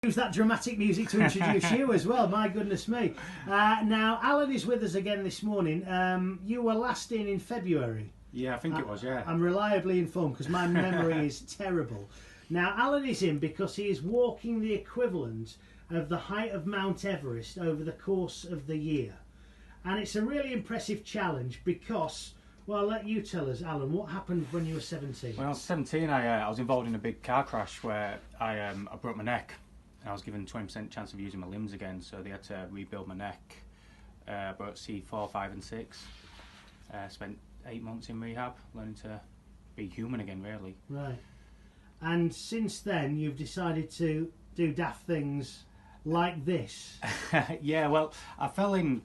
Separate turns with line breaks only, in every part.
Use that dramatic music to introduce you as well, my goodness me. Now, Alan is with us again this morning. You were last in February.
Yeah, I think it was, yeah.
I'm reliably informed because my memory is terrible. Now, Alan is in because he is walking the equivalent of the height of Mount Everest over the course of the year. And it's a really impressive challenge because, well, I'll let you tell us, Alan, what happened when you were 17?
When I was 17, I was involved in a big car crash where I broke my neck. And I was given 20% chance of using my limbs again, so they had to rebuild my neck. Broke C4, 5 and 6. Spent 8 months in rehab, learning to be human again, really.
Right. And since then, you've decided to do daft things like this.
Yeah, well, I fell in...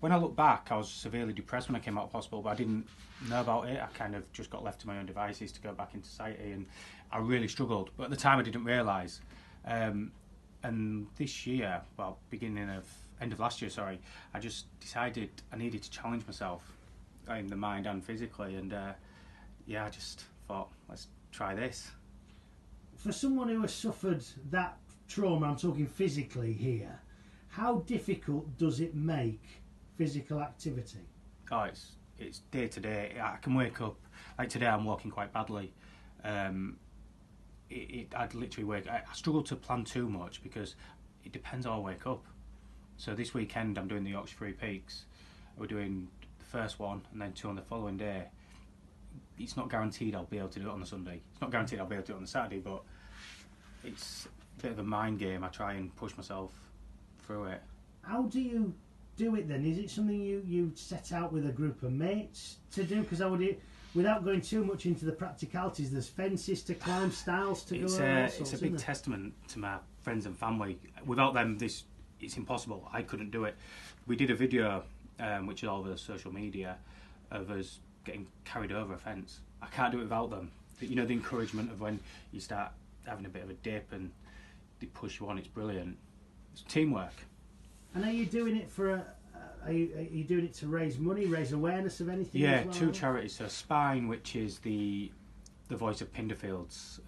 When I look back, I was severely depressed when I came out of hospital, but I didn't know about it. I kind of just got left to my own devices to go back into society, and I really struggled. But at the time, I didn't realise. And this year, well, end of last year, sorry, I just decided I needed to challenge myself in the mind and physically, and yeah, I just thought, let's try this.
For someone who has suffered that trauma, I'm talking physically here, how difficult does it make physical activity?
Oh, it's day to day. I can wake up, like today I'm walking quite badly. I'd literally wake. I struggle to plan too much because it depends how I wake up. So this weekend I'm doing the Yorkshire Three Peaks. We're doing the first one and then 2 on the following day. It's not guaranteed I'll be able to do it on the Sunday. It's not guaranteed I'll be able to do it on the Saturday, but it's a bit of a mind game. I try and push myself through it.
How do you do it then? Is it something you set out with a group of mates to do? Because without going too much into the practicalities, there's fences to climb, styles to go on.
It's a big testament to my friends and family. Without them, it's impossible. I couldn't do it. We did a video, which is all over social media, of us getting carried over a fence. I can't do it without them. You know, the encouragement of when you start having a bit of a dip and they push you on, it's brilliant. It's teamwork.
And are you doing it are you doing it to raise money, raise awareness of anything?
Yeah,
as well?
2 charities. So Spinal, which is the voice of Pinderfields,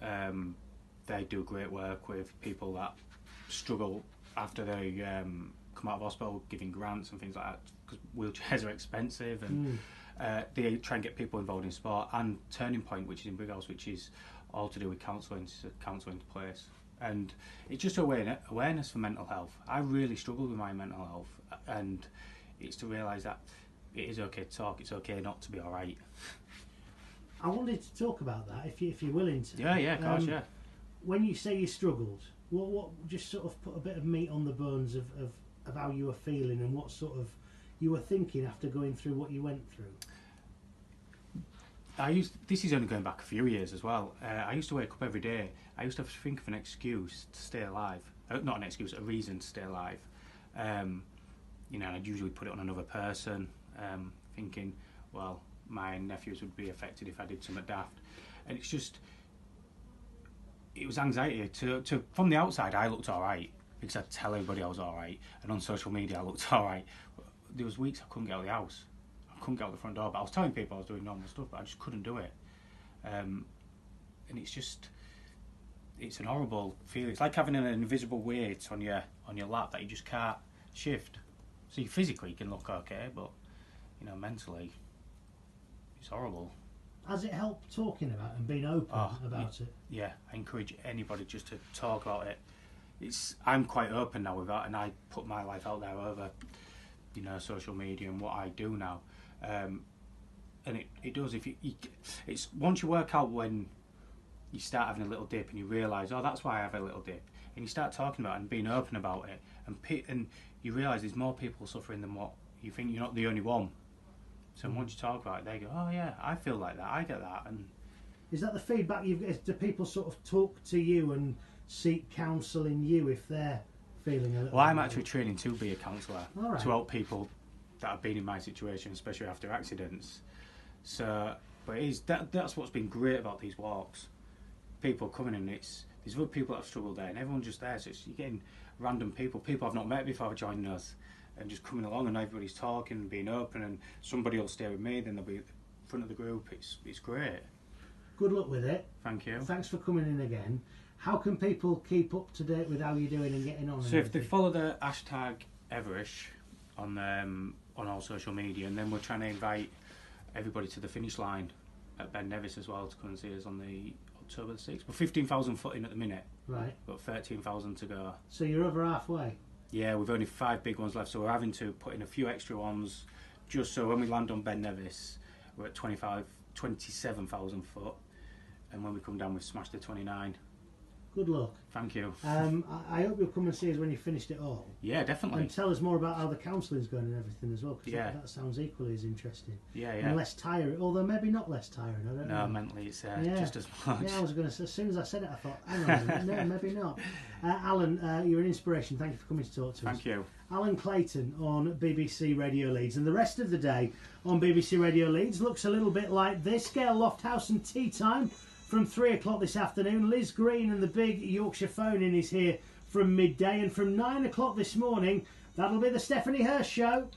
they do great work with people that struggle after they come out of hospital, giving grants and things like that, because wheelchairs are expensive, and they try and get people involved in sport. And Turning Point, which is in Brighouse, which is all to do with counselling. It's a counselling place. And it's just awareness for mental health. I really struggled with my mental health, and it's to realise that it is okay to talk, it's okay not to be alright.
I wanted to talk about that, if you're willing to.
Yeah, of course, yeah.
When you say you struggled, what just sort of put a bit of meat on the bones of how you were feeling and what sort of you were thinking after going through what you went through?
This is only going back a few years as well. I used to wake up every day. I used to have to think of an excuse to stay alive. Not an excuse, a reason to stay alive. You know, I'd usually put it on another person, thinking, well, my nephews would be affected if I did something daft. And it's just, it was anxiety. From the outside, I looked all right because I'd tell everybody I was all right. And on social media, I looked all right. There was weeks I couldn't get out of the house. I couldn't get out the front door, but I was telling people I was doing normal stuff, but I just couldn't do it. And it's an horrible feeling. It's like having an invisible weight on your lap that you just can't shift. So you physically can look okay, but you know, mentally, it's horrible.
Has it helped talking about it and being open about it?
Yeah, I encourage anybody just to talk about it. I'm quite open now with that, and I put my life out there over, you know, social media and what I do now. And it does. It's once you work out when you start having a little dip and you realise, oh, that's why I have a little dip, and you start talking about it and being open about it, and you realise there's more people suffering than what you think. You're not the only one. So once you talk about it, they go, oh yeah, I feel like that, I get that. And
is that the feedback you've got? Do people sort of talk to you and seek counsel in you if they're feeling a little?
Well, I'm actually training to be a counsellor,
right,
to help people that have been in my situation, especially after accidents. So, but that's what's been great about these walks. People coming in, there's other people that have struggled there, and everyone's just there. So you're getting random people I've not met before joining us, and just coming along, and everybody's talking and being open, and somebody will stay with me, then they'll be in front of the group. It's great.
Good luck with it.
Thank you.
Thanks for coming in again. How can people keep up to date with how you're doing and getting on?
So if they follow the hashtag Everest on all social media, and then we're trying to invite everybody to the finish line at Ben Nevis as well to come and see us on the October the 6th. We're 15,000 foot in at the minute.
Right.
Got 13,000 to go.
So you're over halfway.
Yeah, we've only 5 big ones left, so we're having to put in a few extra ones just so when we land on Ben Nevis, we're at 27,000 foot, and when we come down, we've smashed the 29.
Good luck.
Thank you.
I hope you'll come and see us when you've finished it all.
Yeah, definitely.
And tell us more about how the counselling's going and everything as well, because
Yeah.
that sounds equally as interesting.
Yeah.
And less tiring, although maybe not less tiring, I don't know.
No, mentally it's just as much.
Yeah, I was going to say, as soon as I said it, I thought, hang on a minute, no, maybe not. Alan, you're an inspiration. Thank you for coming to talk to us.
Thank you.
Alan Clayton on BBC Radio Leeds. And the rest of the day on BBC Radio Leeds looks a little bit like this. Gail Lofthouse and Tea Time from 3 o'clock this afternoon. Liz Green and the big Yorkshire phone-in is here from midday. And from 9 o'clock this morning, that'll be the Stephanie Hirsch Show.